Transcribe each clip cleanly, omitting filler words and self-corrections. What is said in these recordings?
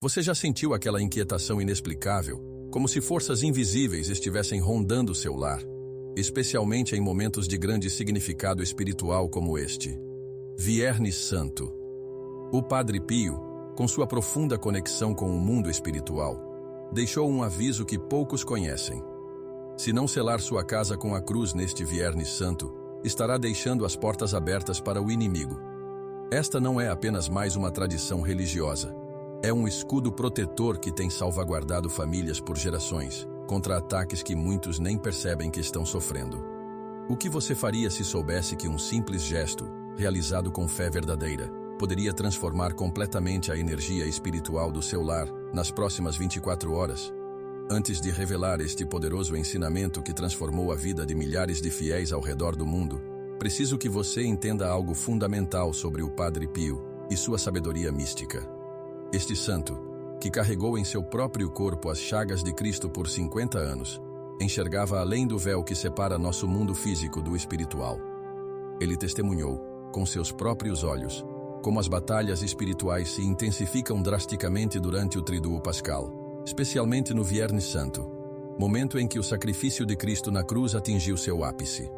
Você já sentiu aquela inquietação inexplicável, como se forças invisíveis estivessem rondando seu lar, especialmente em momentos de grande significado espiritual como este? Viernes Santo. O Padre Pio, com sua profunda conexão com o mundo espiritual, deixou um aviso que poucos conhecem. Se não selar sua casa com a cruz neste Viernes Santo, estará deixando as portas abertas para o inimigo. Esta não é apenas mais uma tradição religiosa. É um escudo protetor que tem salvaguardado famílias por gerações, contra ataques que muitos nem percebem que estão sofrendo. O que você faria se soubesse que um simples gesto, realizado com fé verdadeira, poderia transformar completamente a energia espiritual do seu lar nas próximas 24 horas? Antes de revelar este poderoso ensinamento que transformou a vida de milhares de fiéis ao redor do mundo, preciso que você entenda algo fundamental sobre o Padre Pio e sua sabedoria mística. Este santo, que carregou em seu próprio corpo as chagas de Cristo por 50 anos, enxergava além do véu que separa nosso mundo físico do espiritual. Ele testemunhou, com seus próprios olhos, como as batalhas espirituais se intensificam drasticamente durante o Tríduo Pascal, especialmente no Viernes Santo, momento em que o sacrifício de Cristo na cruz atingiu seu ápice.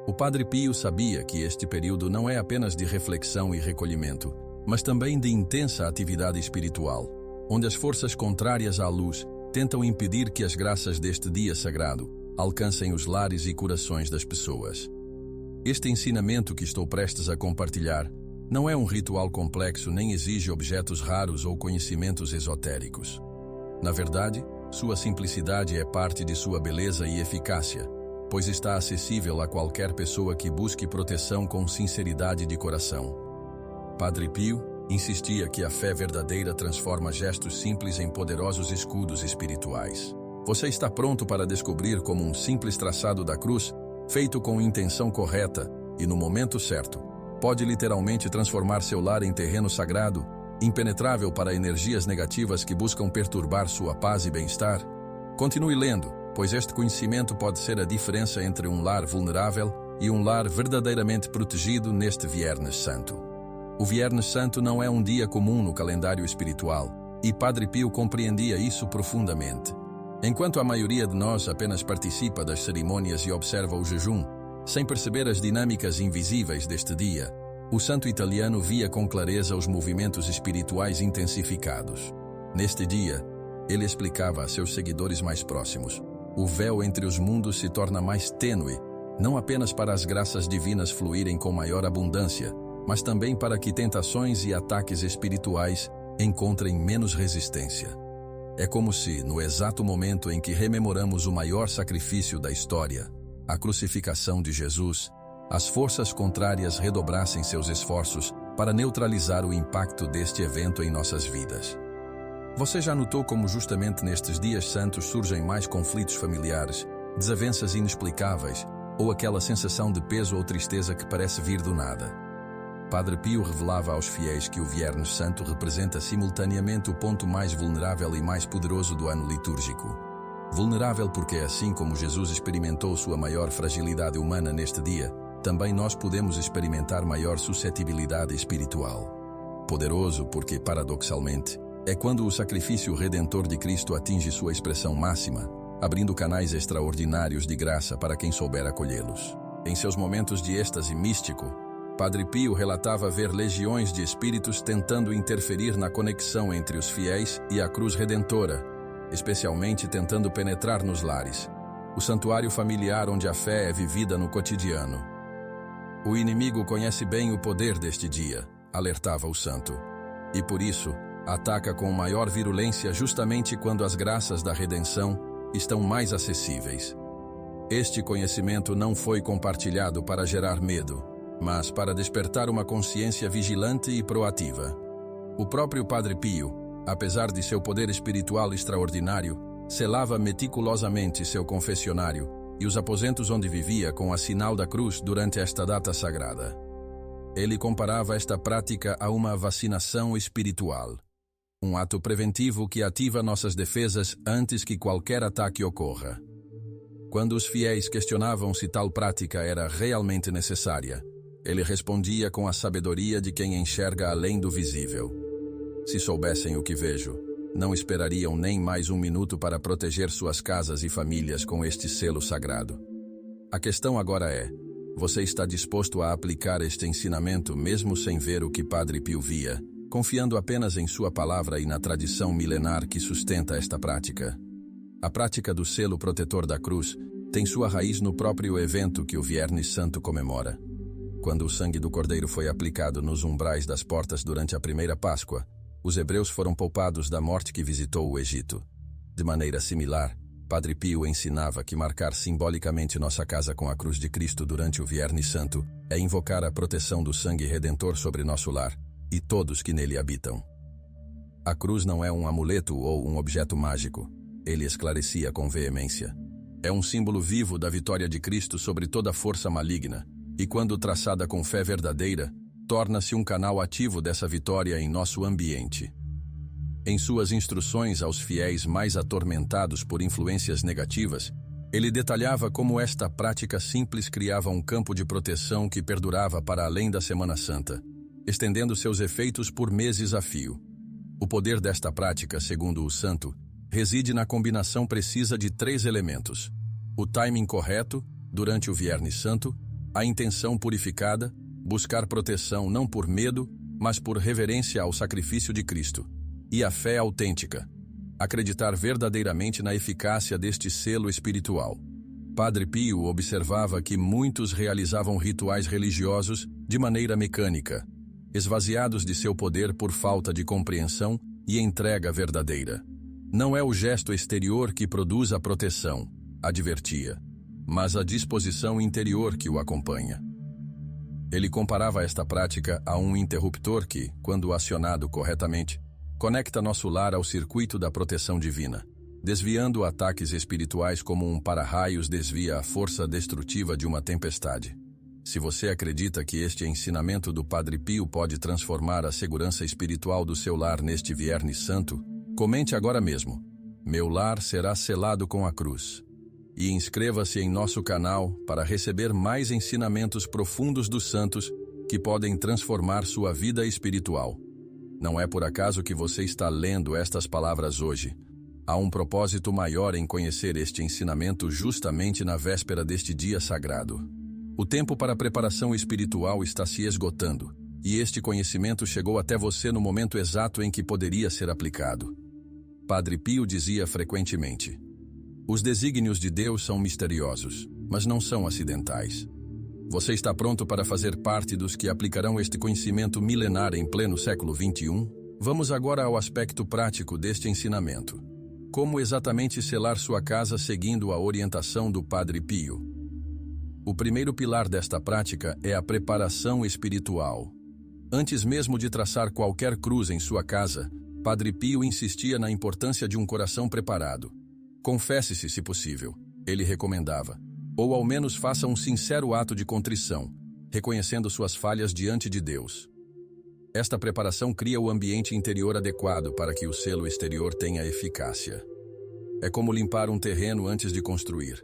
O Padre Pio sabia que este período não é apenas de reflexão e recolhimento, mas também de intensa atividade espiritual, onde as forças contrárias à luz tentam impedir que as graças deste dia sagrado alcancem os lares e corações das pessoas. Este ensinamento que estou prestes a compartilhar não é um ritual complexo nem exige objetos raros ou conhecimentos esotéricos. Na verdade, sua simplicidade é parte de sua beleza e eficácia, pois está acessível a qualquer pessoa que busque proteção com sinceridade de coração. Padre Pio insistia que a fé verdadeira transforma gestos simples em poderosos escudos espirituais. Você está pronto para descobrir como um simples traçado da cruz, feito com intenção correta e no momento certo, pode literalmente transformar seu lar em terreno sagrado, impenetrável para energias negativas que buscam perturbar sua paz e bem-estar? Continue lendo, pois este conhecimento pode ser a diferença entre um lar vulnerável e um lar verdadeiramente protegido neste Viernes Santo. O Viernes Santo não é um dia comum no calendário espiritual, e Padre Pio compreendia isso profundamente. Enquanto a maioria de nós apenas participa das cerimônias e observa o jejum, sem perceber as dinâmicas invisíveis deste dia, o santo italiano via com clareza os movimentos espirituais intensificados. Neste dia, ele explicava a seus seguidores mais próximos: o véu entre os mundos se torna mais tênue, não apenas para as graças divinas fluírem com maior abundância, mas também para que tentações e ataques espirituais encontrem menos resistência. É como se, no exato momento em que rememoramos o maior sacrifício da história, a crucificação de Jesus, as forças contrárias redobrassem seus esforços para neutralizar o impacto deste evento em nossas vidas. Você já notou como justamente nestes dias santos surgem mais conflitos familiares, desavenças inexplicáveis, ou aquela sensação de peso ou tristeza que parece vir do nada? Padre Pio revelava aos fiéis que o Viernes Santo representa simultaneamente o ponto mais vulnerável e mais poderoso do ano litúrgico. Vulnerável porque, assim como Jesus experimentou sua maior fragilidade humana neste dia, também nós podemos experimentar maior suscetibilidade espiritual. Poderoso porque, paradoxalmente, é quando o sacrifício redentor de Cristo atinge sua expressão máxima, abrindo canais extraordinários de graça para quem souber acolhê-los. Em seus momentos de êxtase místico, Padre Pio relatava ver legiões de espíritos tentando interferir na conexão entre os fiéis e a cruz redentora, especialmente tentando penetrar nos lares, o santuário familiar onde a fé é vivida no cotidiano. O inimigo conhece bem o poder deste dia, alertava o santo, e por isso ataca com maior virulência justamente quando as graças da redenção estão mais acessíveis. Este conhecimento não foi compartilhado para gerar medo, mas para despertar uma consciência vigilante e proativa. O próprio Padre Pio, apesar de seu poder espiritual extraordinário, selava meticulosamente seu confessionário e os aposentos onde vivia com a sinal da cruz durante esta data sagrada. Ele comparava esta prática a uma vacinação espiritual, um ato preventivo que ativa nossas defesas antes que qualquer ataque ocorra. Quando os fiéis questionavam se tal prática era realmente necessária, ele respondia com a sabedoria de quem enxerga além do visível. Se soubessem o que vejo, não esperariam nem mais um minuto para proteger suas casas e famílias com este selo sagrado. A questão agora é: você está disposto a aplicar este ensinamento mesmo sem ver o que Padre Pio via, confiando apenas em sua palavra e na tradição milenar que sustenta esta prática? A prática do selo protetor da cruz tem sua raiz no próprio evento que o Viernes Santo comemora. Quando o sangue do Cordeiro foi aplicado nos umbrais das portas durante a primeira Páscoa, os hebreus foram poupados da morte que visitou o Egito. De maneira similar, Padre Pio ensinava que marcar simbolicamente nossa casa com a cruz de Cristo durante o Viernes Santo é invocar a proteção do sangue redentor sobre nosso lar e todos que nele habitam. A cruz não é um amuleto ou um objeto mágico, ele esclarecia com veemência. É um símbolo vivo da vitória de Cristo sobre toda força maligna, e quando traçada com fé verdadeira, torna-se um canal ativo dessa vitória em nosso ambiente. Em suas instruções aos fiéis mais atormentados por influências negativas, ele detalhava como esta prática simples criava um campo de proteção que perdurava para além da Semana Santa, estendendo seus efeitos por meses a fio. O poder desta prática, segundo o santo, reside na combinação precisa de 3 elementos: o timing correto, durante o Viernes Santo, a intenção purificada, buscar proteção não por medo, mas por reverência ao sacrifício de Cristo, e a fé autêntica, acreditar verdadeiramente na eficácia deste selo espiritual. Padre Pio observava que muitos realizavam rituais religiosos de maneira mecânica, esvaziados de seu poder por falta de compreensão e entrega verdadeira. Não é o gesto exterior que produz a proteção, advertia, mas a disposição interior que o acompanha. Ele comparava esta prática a um interruptor que, quando acionado corretamente, conecta nosso lar ao circuito da proteção divina, desviando ataques espirituais como um para-raios desvia a força destrutiva de uma tempestade. Se você acredita que este ensinamento do Padre Pio pode transformar a segurança espiritual do seu lar neste Viernes Santo, comente agora mesmo: meu lar será selado com a cruz. E inscreva-se em nosso canal para receber mais ensinamentos profundos dos santos que podem transformar sua vida espiritual. Não é por acaso que você está lendo estas palavras hoje. Há um propósito maior em conhecer este ensinamento justamente na véspera deste dia sagrado. O tempo para a preparação espiritual está se esgotando, e este conhecimento chegou até você no momento exato em que poderia ser aplicado. Padre Pio dizia frequentemente: os desígnios de Deus são misteriosos, mas não são acidentais. Você está pronto para fazer parte dos que aplicarão este conhecimento milenar em pleno século XXI? Vamos agora ao aspecto prático deste ensinamento. Como exatamente selar sua casa seguindo a orientação do Padre Pio? O primeiro pilar desta prática é a preparação espiritual. Antes mesmo de traçar qualquer cruz em sua casa, Padre Pio insistia na importância de um coração preparado. Confesse-se, se possível, ele recomendava, ou ao menos faça um sincero ato de contrição, reconhecendo suas falhas diante de Deus. Esta preparação cria o ambiente interior adequado para que o selo exterior tenha eficácia. É como limpar um terreno antes de construir.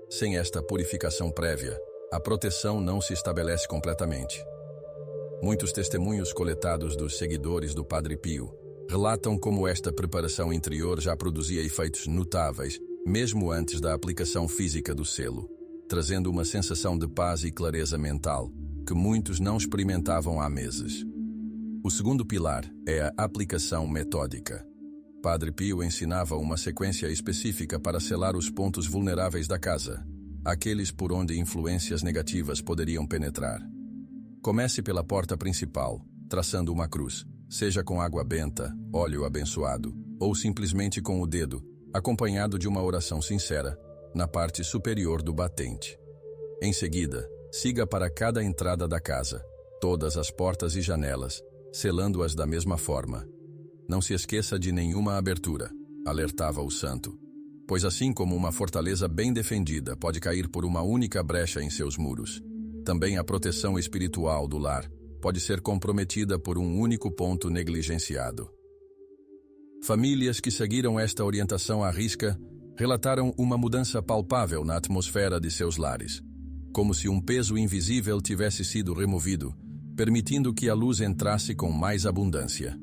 Sem esta purificação prévia, a proteção não se estabelece completamente. Muitos testemunhos coletados dos seguidores do Padre Pio relatam como esta preparação interior já produzia efeitos notáveis, mesmo antes da aplicação física do selo, trazendo uma sensação de paz e clareza mental que muitos não experimentavam há meses. O segundo pilar é a aplicação metódica. Padre Pio ensinava uma sequência específica para selar os pontos vulneráveis da casa, aqueles por onde influências negativas poderiam penetrar. Comece pela porta principal, traçando uma cruz, seja com água benta, óleo abençoado, ou simplesmente com o dedo, acompanhado de uma oração sincera, na parte superior do batente. Em seguida, siga para cada entrada da casa, todas as portas e janelas, selando-as da mesma forma. Não se esqueça de nenhuma abertura, alertava o santo, pois assim como uma fortaleza bem defendida pode cair por uma única brecha em seus muros, também a proteção espiritual do lar pode ser comprometida por um único ponto negligenciado. Famílias que seguiram esta orientação à risca relataram uma mudança palpável na atmosfera de seus lares, como se um peso invisível tivesse sido removido, permitindo que a luz entrasse com mais abundância.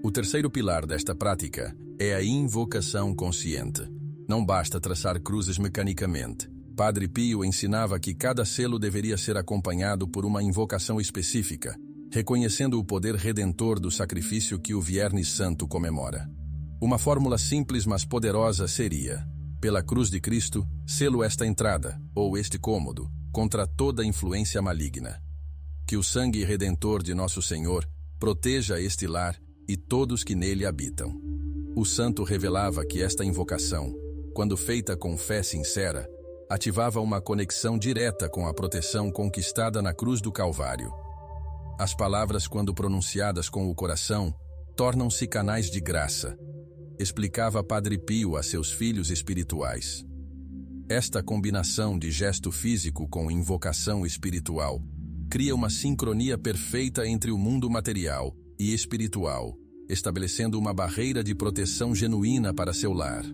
O terceiro pilar desta prática é a invocação consciente. Não basta traçar cruzes mecanicamente. Padre Pio ensinava que cada selo deveria ser acompanhado por uma invocação específica, reconhecendo o poder redentor do sacrifício que o Viernes Santo comemora. Uma fórmula simples mas poderosa seria: pela cruz de Cristo, selo esta entrada, ou este cômodo, contra toda influência maligna. Que o sangue redentor de nosso Senhor proteja este lar e todos que nele habitam. O santo revelava que esta invocação, quando feita com fé sincera, ativava uma conexão direta com a proteção conquistada na cruz do Calvário. As palavras, quando pronunciadas com o coração, tornam-se canais de graça, explicava Padre Pio a seus filhos espirituais. Esta combinação de gesto físico com invocação espiritual cria uma sincronia perfeita entre o mundo material e espiritual, estabelecendo uma barreira de proteção genuína para seu lar.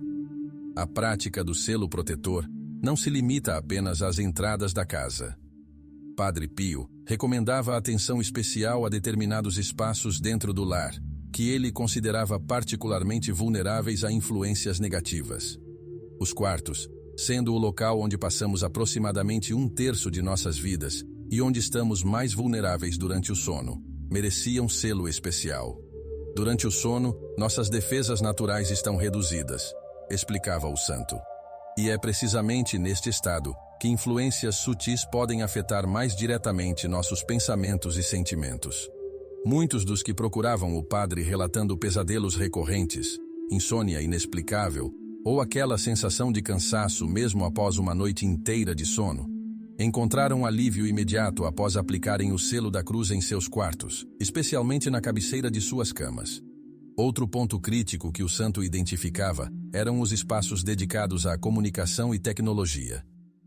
A prática do selo protetor não se limita apenas às entradas da casa. Padre Pio recomendava atenção especial a determinados espaços dentro do lar, que ele considerava particularmente vulneráveis a influências negativas. Os quartos, sendo o local onde passamos aproximadamente 1/3 de nossas vidas e onde estamos mais vulneráveis durante o sono, mereciam selo especial. Durante o sono, nossas defesas naturais estão reduzidas, explicava o santo. E é precisamente neste estado que influências sutis podem afetar mais diretamente nossos pensamentos e sentimentos. Muitos dos que procuravam o padre relatando pesadelos recorrentes, insônia inexplicável, ou aquela sensação de cansaço mesmo após uma noite inteira de sono, encontraram alívio imediato após aplicarem o selo da cruz em seus quartos, especialmente na cabeceira de suas camas. Outro ponto crítico que o santo identificava eram os espaços dedicados à comunicação e tecnologia.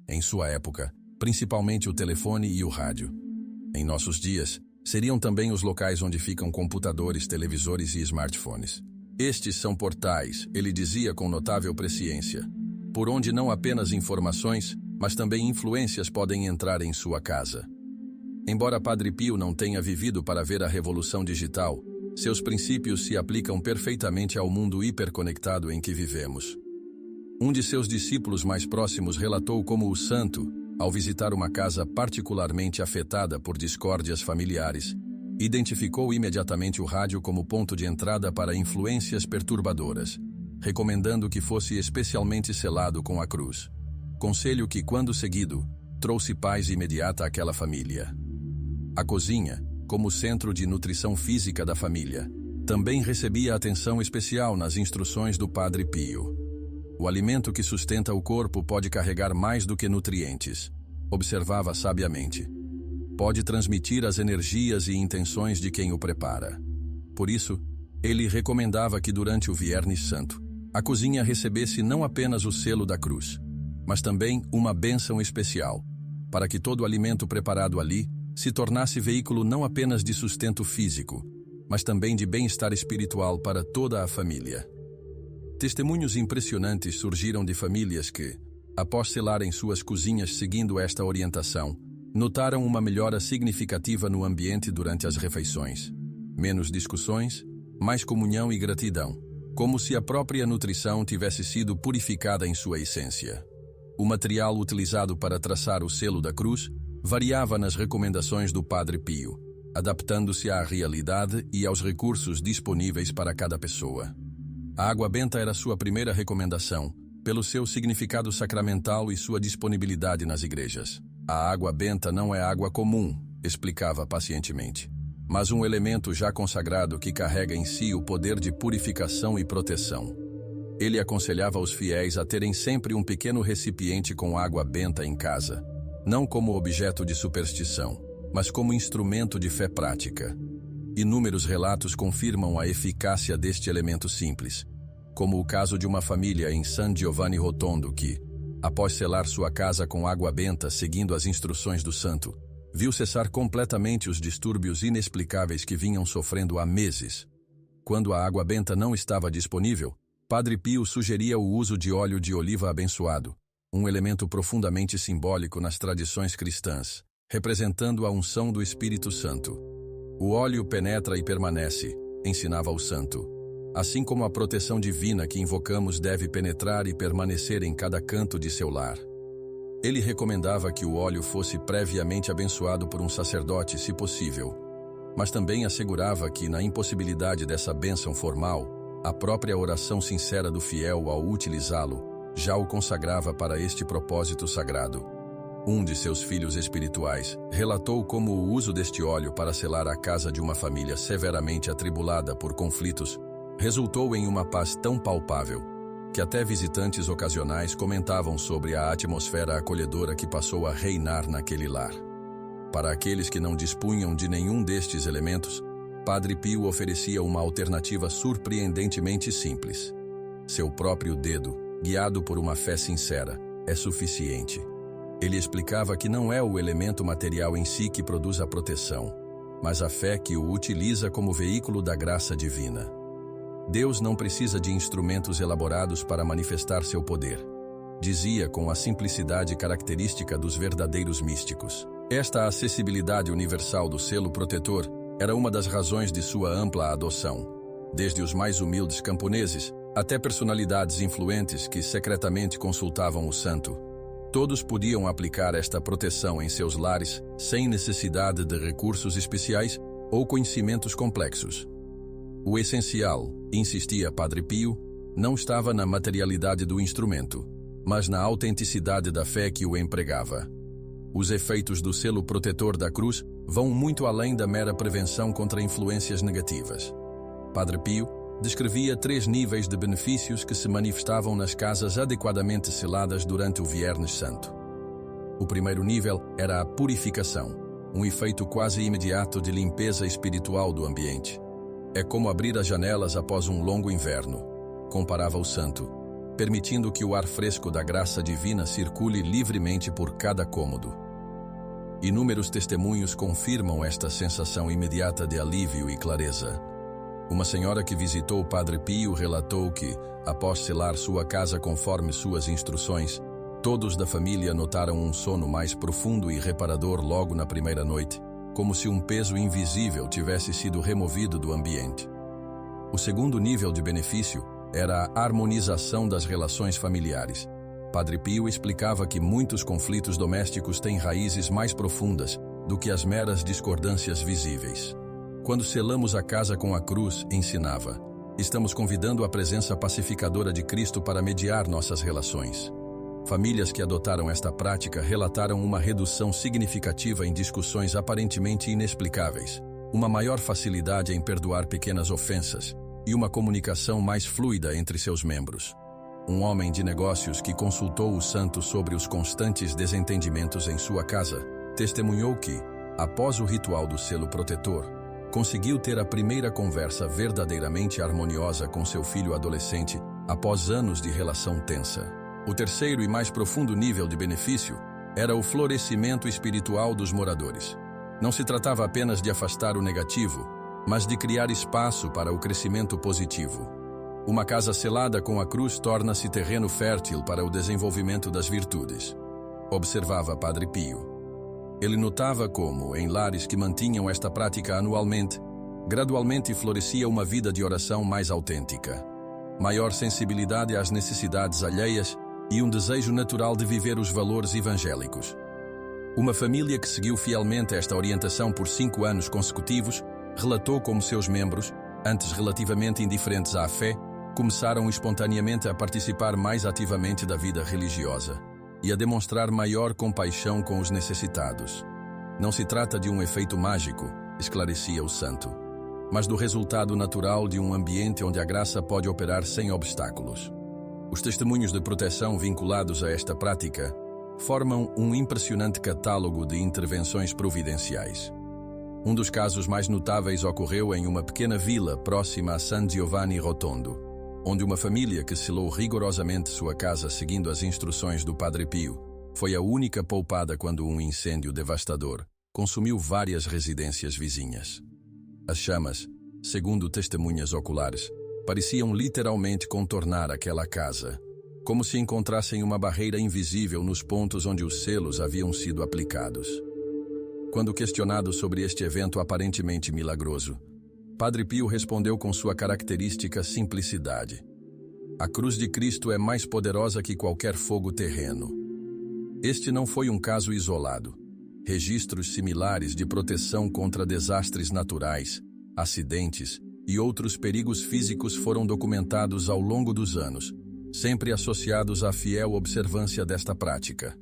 Em sua época, principalmente o telefone e o rádio. Em nossos dias, seriam também os locais onde ficam computadores, televisores e smartphones. Estes são portais, ele dizia com notável presciência, por onde não apenas informações, mas também influências podem entrar em sua casa. Embora Padre Pio não tenha vivido para ver a revolução digital, seus princípios se aplicam perfeitamente ao mundo hiperconectado em que vivemos. Um de seus discípulos mais próximos relatou como o santo, ao visitar uma casa particularmente afetada por discórdias familiares, identificou imediatamente o rádio como ponto de entrada para influências perturbadoras, recomendando que fosse especialmente selado com a cruz. Conselho que, quando seguido, trouxe paz imediata àquela família. A cozinha, como centro de nutrição física da família, também recebia atenção especial nas instruções do Padre Pio. O alimento que sustenta o corpo pode carregar mais do que nutrientes, observava sabiamente. Pode transmitir as energias e intenções de quem o prepara. Por isso, ele recomendava que durante o Viernes Santo, a cozinha recebesse não apenas o selo da cruz, mas também uma bênção especial, para que todo o alimento preparado ali se tornasse veículo não apenas de sustento físico, mas também de bem-estar espiritual para toda a família. Testemunhos impressionantes surgiram de famílias que, após selarem suas cozinhas seguindo esta orientação, notaram uma melhora significativa no ambiente durante as refeições. Menos discussões, mais comunhão e gratidão, como se a própria nutrição tivesse sido purificada em sua essência. O material utilizado para traçar o selo da cruz variava nas recomendações do Padre Pio, adaptando-se à realidade e aos recursos disponíveis para cada pessoa. A água benta era sua primeira recomendação, pelo seu significado sacramental e sua disponibilidade nas igrejas. A água benta não é água comum, explicava pacientemente, mas um elemento já consagrado que carrega em si o poder de purificação e proteção. Ele aconselhava os fiéis a terem sempre um pequeno recipiente com água benta em casa, não como objeto de superstição, mas como instrumento de fé prática. Inúmeros relatos confirmam a eficácia deste elemento simples, como o caso de uma família em San Giovanni Rotondo que, após selar sua casa com água benta seguindo as instruções do santo, viu cessar completamente os distúrbios inexplicáveis que vinham sofrendo há meses. Quando a água benta não estava disponível, Padre Pio sugeria o uso de óleo de oliva abençoado, um elemento profundamente simbólico nas tradições cristãs, representando a unção do Espírito Santo. O óleo penetra e permanece, ensinava o santo. Assim como a proteção divina que invocamos deve penetrar e permanecer em cada canto de seu lar. Ele recomendava que o óleo fosse previamente abençoado por um sacerdote, se possível, mas também assegurava que, na impossibilidade dessa bênção formal, a própria oração sincera do fiel ao utilizá-lo já o consagrava para este propósito sagrado. Um de seus filhos espirituais relatou como o uso deste óleo para selar a casa de uma família severamente atribulada por conflitos resultou em uma paz tão palpável que até visitantes ocasionais comentavam sobre a atmosfera acolhedora que passou a reinar naquele lar. Para aqueles que não dispunham de nenhum destes elementos, Padre Pio oferecia uma alternativa surpreendentemente simples. Seu próprio dedo, guiado por uma fé sincera, é suficiente. Ele explicava que não é o elemento material em si que produz a proteção, mas a fé que o utiliza como veículo da graça divina. Deus não precisa de instrumentos elaborados para manifestar seu poder, dizia com a simplicidade característica dos verdadeiros místicos. Esta acessibilidade universal do selo protetor era uma das razões de sua ampla adoção, desde os mais humildes camponeses até personalidades influentes que secretamente consultavam o santo. Todos podiam aplicar esta proteção em seus lares sem necessidade de recursos especiais ou conhecimentos complexos. O essencial, insistia Padre Pio, não estava na materialidade do instrumento, mas na autenticidade da fé que o empregava. Os efeitos do selo protetor da cruz vão muito além da mera prevenção contra influências negativas. Padre Pio descrevia 3 níveis de benefícios que se manifestavam nas casas adequadamente seladas durante o Viernes Santo. O primeiro nível era a purificação, um efeito quase imediato de limpeza espiritual do ambiente. É como abrir as janelas após um longo inverno, comparava o santo, permitindo que o ar fresco da graça divina circule livremente por cada cômodo. Inúmeros testemunhos confirmam esta sensação imediata de alívio e clareza. Uma senhora que visitou o Padre Pio relatou que, após selar sua casa conforme suas instruções, todos da família notaram um sono mais profundo e reparador logo na primeira noite, como se um peso invisível tivesse sido removido do ambiente. O segundo nível de benefício era a harmonização das relações familiares. Padre Pio explicava que muitos conflitos domésticos têm raízes mais profundas do que as meras discordâncias visíveis. Quando selamos a casa com a cruz, ensinava, estamos convidando a presença pacificadora de Cristo para mediar nossas relações. Famílias que adotaram esta prática relataram uma redução significativa em discussões aparentemente inexplicáveis, uma maior facilidade em perdoar pequenas ofensas e uma comunicação mais fluida entre seus membros. Um homem de negócios que consultou o santo sobre os constantes desentendimentos em sua casa, testemunhou que, após o ritual do selo protetor, conseguiu ter a primeira conversa verdadeiramente harmoniosa com seu filho adolescente após anos de relação tensa. O terceiro e mais profundo nível de benefício era o florescimento espiritual dos moradores. Não se tratava apenas de afastar o negativo, mas de criar espaço para o crescimento positivo. Uma casa selada com a cruz torna-se terreno fértil para o desenvolvimento das virtudes, observava Padre Pio. Ele notava como, em lares que mantinham esta prática anualmente, gradualmente florescia uma vida de oração mais autêntica, maior sensibilidade às necessidades alheias e um desejo natural de viver os valores evangélicos. Uma família que seguiu fielmente esta orientação por 5 anos consecutivos relatou como seus membros, antes relativamente indiferentes à fé, começaram espontaneamente a participar mais ativamente da vida religiosa e a demonstrar maior compaixão com os necessitados. Não se trata de um efeito mágico, esclarecia o santo, mas do resultado natural de um ambiente onde a graça pode operar sem obstáculos. Os testemunhos de proteção vinculados a esta prática formam um impressionante catálogo de intervenções providenciais. Um dos casos mais notáveis ocorreu em uma pequena vila próxima a San Giovanni Rotondo, onde uma família que selou rigorosamente sua casa seguindo as instruções do Padre Pio foi a única poupada quando um incêndio devastador consumiu várias residências vizinhas. As chamas, segundo testemunhas oculares, pareciam literalmente contornar aquela casa, como se encontrassem uma barreira invisível nos pontos onde os selos haviam sido aplicados. Quando questionado sobre este evento aparentemente milagroso, Padre Pio respondeu com sua característica simplicidade: a cruz de Cristo é mais poderosa que qualquer fogo terreno. Este não foi um caso isolado. Registros similares de proteção contra desastres naturais, acidentes e outros perigos físicos foram documentados ao longo dos anos, sempre associados à fiel observância desta prática.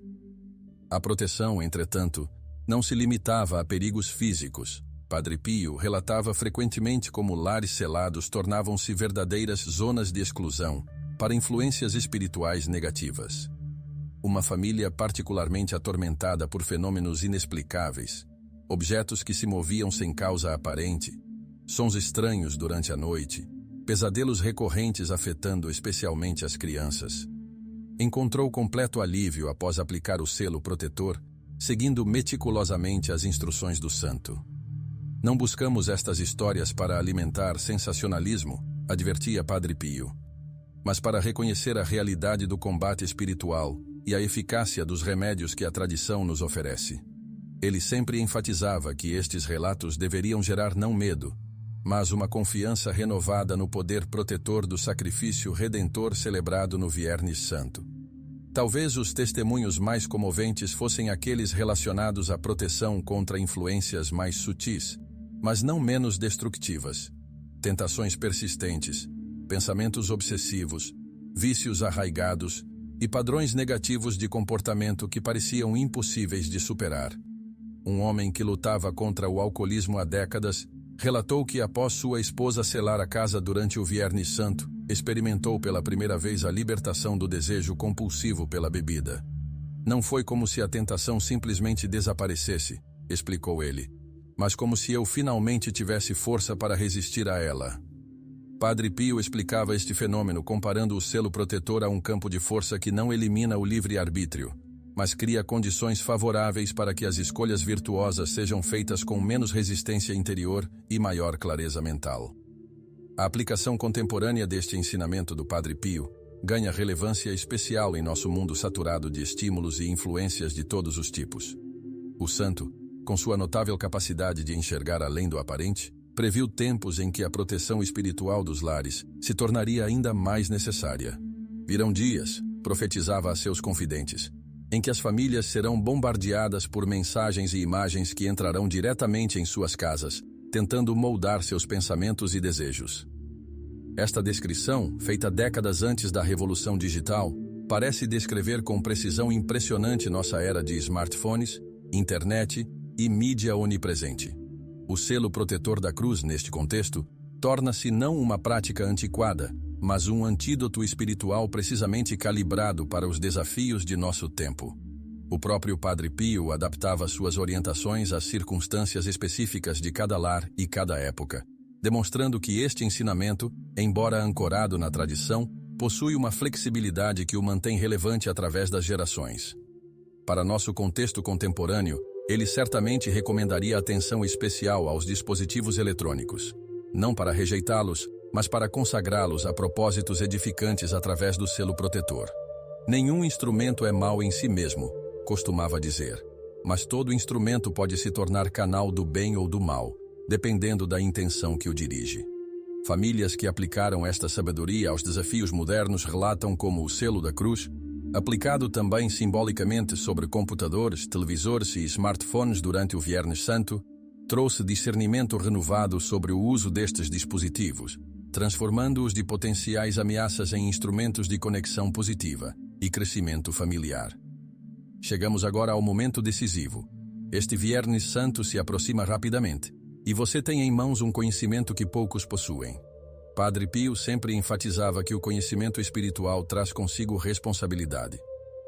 A proteção, entretanto, não se limitava a perigos físicos. Padre Pio relatava frequentemente como lares selados tornavam-se verdadeiras zonas de exclusão para influências espirituais negativas. Uma família particularmente atormentada por fenômenos inexplicáveis, objetos que se moviam sem causa aparente, sons estranhos durante a noite, pesadelos recorrentes afetando especialmente as crianças. Encontrou completo alívio após aplicar o selo protetor, seguindo meticulosamente as instruções do santo. Não buscamos estas histórias para alimentar sensacionalismo, advertia Padre Pio, mas para reconhecer a realidade do combate espiritual e a eficácia dos remédios que a tradição nos oferece. Ele sempre enfatizava que estes relatos deveriam gerar não medo, mas uma confiança renovada no poder protetor do sacrifício redentor celebrado no Viernes Santo. Talvez os testemunhos mais comoventes fossem aqueles relacionados à proteção contra influências mais sutis, mas não menos destrutivas. Tentações persistentes, pensamentos obsessivos, vícios arraigados e padrões negativos de comportamento que pareciam impossíveis de superar. Um homem que lutava contra o alcoolismo há décadas relatou que após sua esposa selar a casa durante o Viernes Santo, experimentou pela primeira vez a libertação do desejo compulsivo pela bebida. Não foi como se a tentação simplesmente desaparecesse, explicou ele, mas como se eu finalmente tivesse força para resistir a ela. Padre Pio explicava este fenômeno comparando o selo protetor a um campo de força que não elimina o livre-arbítrio, mas cria condições favoráveis para que as escolhas virtuosas sejam feitas com menos resistência interior e maior clareza mental. A aplicação contemporânea deste ensinamento do Padre Pio ganha relevância especial em nosso mundo saturado de estímulos e influências de todos os tipos. O santo, com sua notável capacidade de enxergar além do aparente, previu tempos em que a proteção espiritual dos lares se tornaria ainda mais necessária. Virão dias, profetizava a seus confidentes, em que as famílias serão bombardeadas por mensagens e imagens que entrarão diretamente em suas casas, tentando moldar seus pensamentos e desejos. Esta descrição, feita décadas antes da revolução digital, parece descrever com precisão impressionante nossa era de smartphones, internet e mídia onipresente. O selo protetor da cruz, neste contexto, torna-se não uma prática antiquada, mas um antídoto espiritual precisamente calibrado para os desafios de nosso tempo. O próprio Padre Pio adaptava suas orientações às circunstâncias específicas de cada lar e cada época, demonstrando que este ensinamento, embora ancorado na tradição, possui uma flexibilidade que o mantém relevante através das gerações. Para nosso contexto contemporâneo, ele certamente recomendaria atenção especial aos dispositivos eletrônicos, não para rejeitá-los, mas para consagrá-los a propósitos edificantes através do selo protetor. Nenhum instrumento é mau em si mesmo, costumava dizer, mas todo instrumento pode se tornar canal do bem ou do mal, dependendo da intenção que o dirige. Famílias que aplicaram esta sabedoria aos desafios modernos relatam como o selo da cruz, aplicado também simbolicamente sobre computadores, televisores e smartphones durante o Viernes Santo, trouxe discernimento renovado sobre o uso destes dispositivos, transformando-os de potenciais ameaças em instrumentos de conexão positiva e crescimento familiar. Chegamos agora ao momento decisivo. Este Viernes Santo se aproxima rapidamente, e você tem em mãos um conhecimento que poucos possuem. Padre Pio sempre enfatizava que o conhecimento espiritual traz consigo responsabilidade.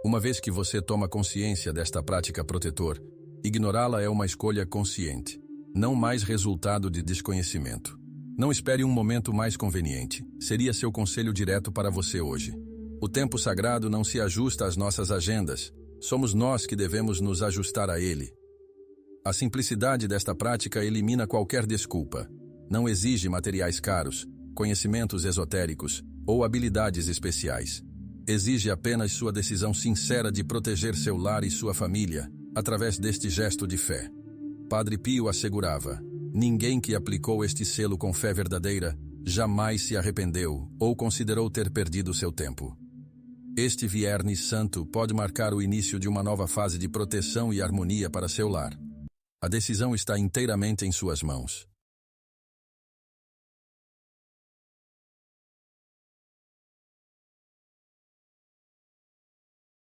Uma vez que você toma consciência desta prática protetor, ignorá-la é uma escolha consciente, não mais resultado de desconhecimento. Não espere um momento mais conveniente, seria seu conselho direto para você hoje. O tempo sagrado não se ajusta às nossas agendas, somos nós que devemos nos ajustar a ele. A simplicidade desta prática elimina qualquer desculpa. Não exige materiais caros, conhecimentos esotéricos ou habilidades especiais. Exige apenas sua decisão sincera de proteger seu lar e sua família, através deste gesto de fé. Padre Pio assegurava: Ninguém que aplicou este selo com fé verdadeira jamais se arrependeu ou considerou ter perdido seu tempo. Este Viernes Santo pode marcar o início de uma nova fase de proteção e harmonia para seu lar. A decisão está inteiramente em suas mãos.